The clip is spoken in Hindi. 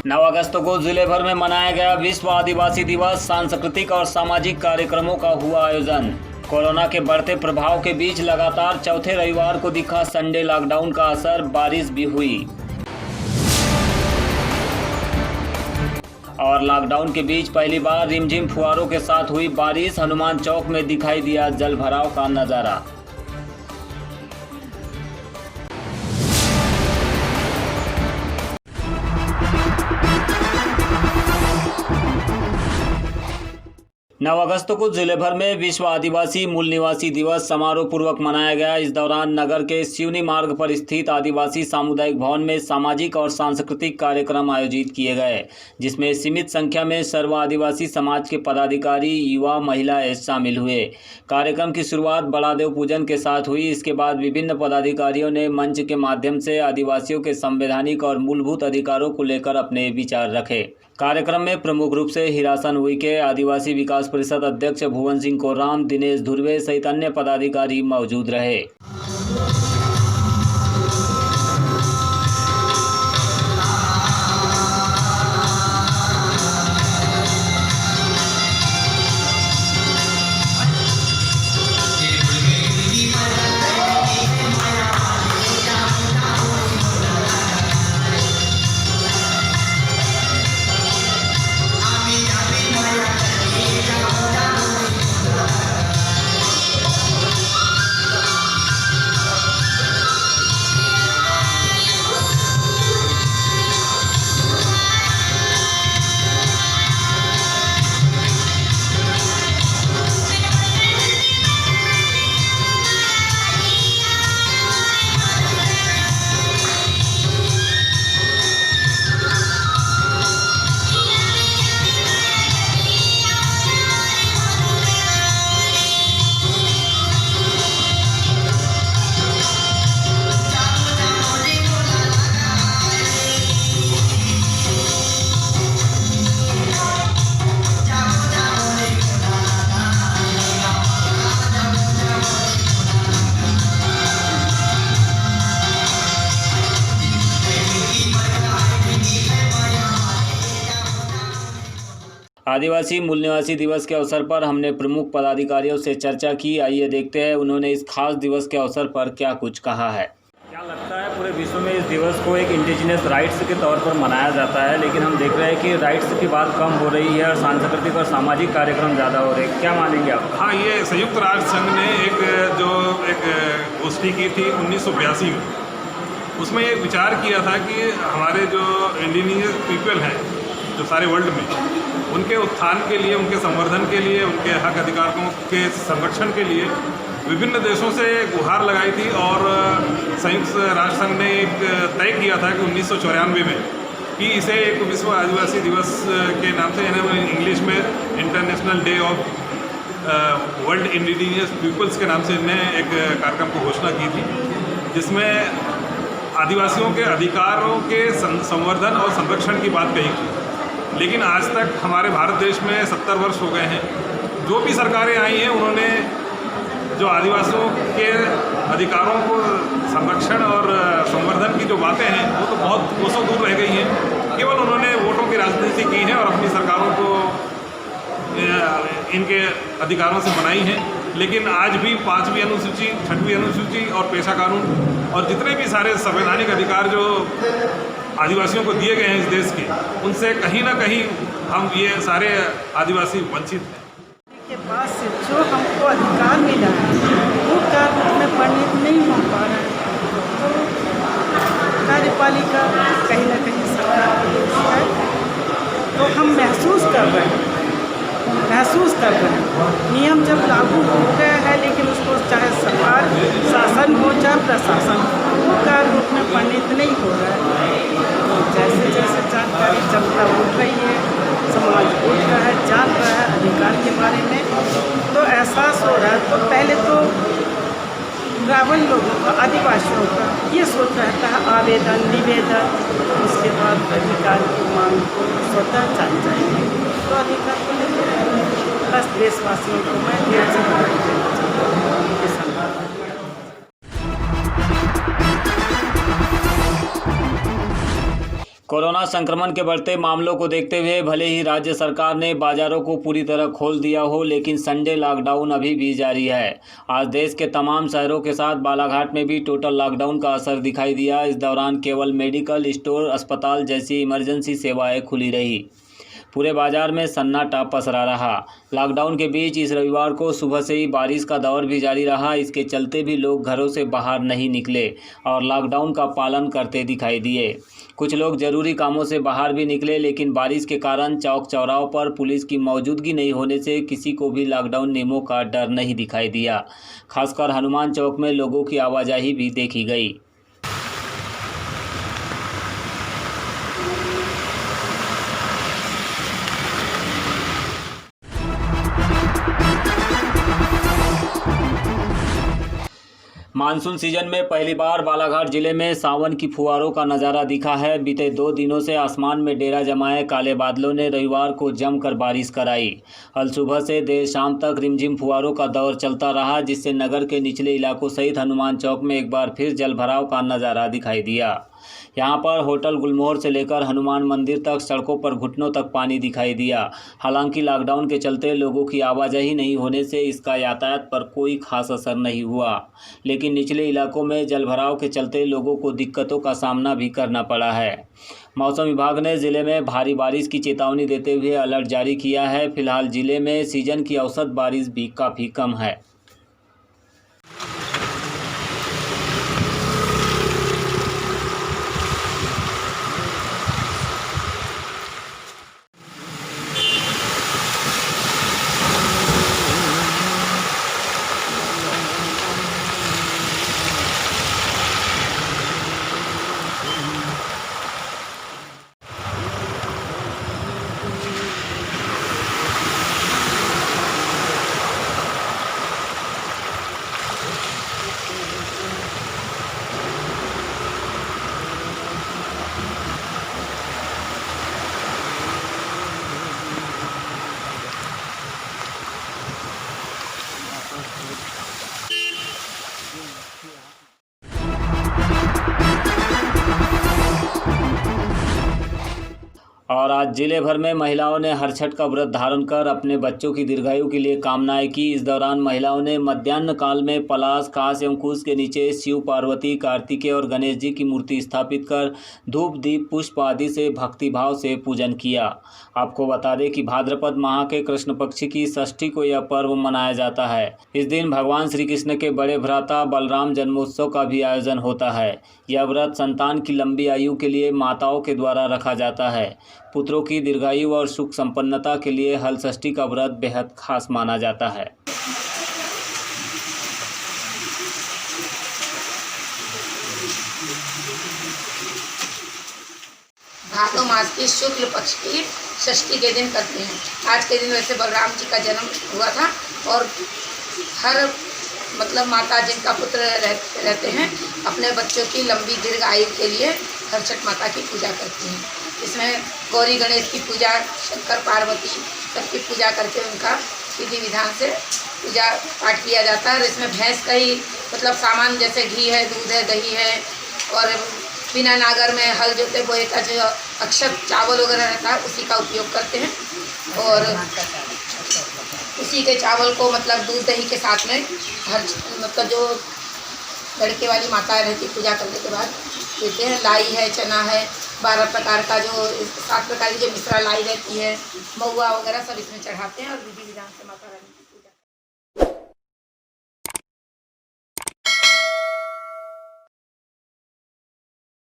9 अगस्त को जिले भर में मनाया गया विश्व आदिवासी दिवस। सांस्कृतिक और सामाजिक कार्यक्रमों का हुआ आयोजन। कोरोना के बढ़ते प्रभाव के बीच लगातार चौथे रविवार को दिखा संडे लॉकडाउन का असर। बारिश भी हुई और लॉकडाउन के बीच पहली बार रिमझिम फुहारों के साथ हुई बारिश। हनुमान चौक में दिखाई दिया जल भराव का नजारा। नौ अगस्त को जिले भर में विश्व आदिवासी मूल निवासी दिवस समारोह पूर्वक मनाया गया। इस दौरान नगर के सिवनी मार्ग पर स्थित आदिवासी सामुदायिक भवन में सामाजिक और सांस्कृतिक कार्यक्रम आयोजित किए गए, जिसमें सीमित संख्या में सर्व आदिवासी समाज के पदाधिकारी, युवा, महिला शामिल हुए। कार्यक्रम की शुरुआत बड़ादेव पूजन के साथ हुई। इसके बाद विभिन्न पदाधिकारियों ने मंच के माध्यम से आदिवासियों के संवैधानिक और मूलभूत अधिकारों को लेकर अपने विचार रखे। कार्यक्रम में प्रमुख रूप से हिरासन उइके, आदिवासी विकास परिषद अध्यक्ष भुवन सिंह कोराम, दिनेश धुर्वे सहित अन्य पदाधिकारी मौजूद रहे। आदिवासी मूल निवासी दिवस के अवसर पर हमने प्रमुख पदाधिकारियों से चर्चा की। आइए देखते हैं उन्होंने इस खास दिवस के अवसर पर क्या कुछ कहा है। क्या लगता है पूरे विश्व में इस दिवस को एक इंडिजिनस राइट्स के तौर पर मनाया जाता है, लेकिन हम देख रहे हैं कि राइट्स की बात कम हो रही है और सांस्कृतिक और सामाजिक कार्यक्रम ज़्यादा हो रहे हैं। क्या मानेंगे आप? हाँ, ये संयुक्त राष्ट्र संघ ने एक गोष्ठी की थी 1982 में। उसमें एक विचार किया था कि हमारे जो इंडिजिनियस पीपल हैं जो सारे वर्ल्ड में, उनके उत्थान के लिए, उनके संवर्धन के लिए, उनके हक अधिकारों के संरक्षण के लिए विभिन्न देशों से गुहार लगाई थी। और संयुक्त राष्ट्र संघ ने एक तय किया था कि 1994 में कि इसे एक विश्व आदिवासी दिवस के नाम से, यानी इंग्लिश में International Day of World Indigenous Peoples के नाम से इन्हें एक कार्यक्रम की घोषणा की थी, जिसमें आदिवासियों के अधिकारों के संवर्धन और संरक्षण की बात कही थी। लेकिन आज तक हमारे भारत देश में 70 वर्ष हो गए हैं। जो भी सरकारें आई हैं, उन्होंने जो आदिवासियों के अधिकारों को संरक्षण और संवर्धन की जो बातें हैं, वो तो बहुत कोसों दूर रह गई हैं। केवल उन्होंने वोटों की राजनीति की है और अपनी सरकारों को इनके अधिकारों से मनाई है। लेकिन आज भी 5वीं अनुसूची, 6वीं अनुसूची और पेशा कानून और जितने भी सारे संवैधानिक अधिकार जो आदिवासियों को दिए गए हैं इस देश के, उनसे कहीं ना कहीं हम ये सारे आदिवासी वंचित हैं। के पास से जो हमको अधिकार मिला है वो कार्य में परिणत नहीं हो पा रहा है, तो कार्यपालिका कहीं ना कहीं सरकार का दोष है। तो हम महसूस कर रहे हैं नियम जब लागू हो गया है, लेकिन उसको चाहे सरकार शासन हो चाहे प्रशासन, वो कार्य रूप में परिणत नहीं हो रहा है। जैसे जैसे जानकारी जनता उठ रही है, समाज उठ रहा है, जान रहा है अधिकार के बारे में, तो एहसास हो रहा है। तो पहले तो ग्रामीण लोगों का, आदिवासियों का ये सोच रहता है आवेदन, निवेदन, उसके बाद अधिकार की मांग को स्वतः जान जाएंगे, तो अधिकार को लेकर बस देशवासियों को मैं ढेर से बधाई देना चाहता हूँ। कोरोना कोरोना संक्रमण के बढ़ते मामलों को देखते हुए भले ही राज्य सरकार ने बाजारों को पूरी तरह खोल दिया हो, लेकिन संडे लॉकडाउन अभी भी जारी है। आज देश के तमाम शहरों के साथ बालाघाट में भी टोटल लॉकडाउन का असर दिखाई दिया। इस दौरान केवल मेडिकल स्टोर, अस्पताल जैसी इमरजेंसी सेवाएं खुली रही। पूरे बाजार में सन्नाटा पसरा रहा। लॉकडाउन के बीच इस रविवार को सुबह से ही बारिश का दौर भी जारी रहा। इसके चलते भी लोग घरों से बाहर नहीं निकले और लॉकडाउन का पालन करते दिखाई दिए। कुछ लोग जरूरी कामों से बाहर भी निकले, लेकिन बारिश के कारण चौक चौराहों पर पुलिस की मौजूदगी नहीं होने से किसी को भी लॉकडाउन नियमों का डर नहीं दिखाई दिया। खासकर हनुमान चौक में लोगों की आवाजाही भी देखी गई। मानसून सीजन में पहली बार बालाघाट जिले में सावन की फुहारों का नज़ारा दिखा है। बीते 2 दिनों से आसमान में डेरा जमाए काले बादलों ने रविवार को जमकर बारिश कराई। कल सुबह से देर शाम तक रिमझिम फुहारों का दौर चलता रहा, जिससे नगर के निचले इलाकों सहित हनुमान चौक में एक बार फिर जलभराव का नज़ारा दिखाई दिया। यहाँ पर होटल गुलमोहर से लेकर हनुमान मंदिर तक सड़कों पर घुटनों तक पानी दिखाई दिया। हालांकि लॉकडाउन के चलते लोगों की आवाजाही नहीं होने से इसका यातायात पर कोई खास असर नहीं हुआ, लेकिन निचले इलाकों में जलभराव के चलते लोगों को दिक्कतों का सामना भी करना पड़ा है। मौसम विभाग ने जिले में भारी बारिश की चेतावनी देते हुए अलर्ट जारी किया है। फिलहाल जिले में सीजन की औसत बारिश भी काफ़ी कम है। और आज जिले भर में महिलाओं ने हरछठ का व्रत धारण कर अपने बच्चों की दीर्घायु के लिए कामनाएं की। इस दौरान महिलाओं ने मध्याह्न काल में पलाश, कांस एवं कुश के नीचे शिव, पार्वती, कार्तिकेय और गणेश जी की मूर्ति स्थापित कर धूप, दीप, पुष्प आदि से भक्तिभाव से पूजन किया। आपको बता दें कि भाद्रपद माह के कृष्ण पक्ष की षष्ठी को यह पर्व मनाया जाता है। इस दिन भगवान श्री कृष्ण के बड़े भ्राता बलराम जन्मोत्सव का भी आयोजन होता है। यह व्रत संतान की लंबी आयु के लिए माताओं के द्वारा रखा जाता है। पुत्रों की दीर्घायु और सुख संपन्नता के लिए हल षष्ठी का व्रत बेहद खास माना जाता है। भादो मास की शुक्ल पक्ष की षष्ठी के दिन करते हैं। आज के दिन वैसे बलराम जी का जन्म हुआ था और हर माता जिनका पुत्र रहते हैं अपने बच्चों की लंबी दीर्घ आयु के लिए हरछठ माता की पूजा करती हैं। इसमें गौरी गणेश की पूजा, शंकर पार्वती सबकी पूजा करके उनका विधि विधान से पूजा पाठ किया जाता है। और इसमें भैंस का ही सामान जैसे घी है, दूध है, दही है और बिना नागर में हल जोते बोए का जो अक्षत चावल वगैरह रहता है उसी का उपयोग करते हैं। और उसी के चावल को दूध दही के साथ में हर जो लड़के वाली माता रहती पूजा करने के बाद देते हैं। लाई है, चना है, 12 प्रकार का जो 7 प्रकार की जो मिश्रा लाई रहती है, महुआ वगैरह सब इसमें चढ़ाते हैं और विधि विधान से माता रानी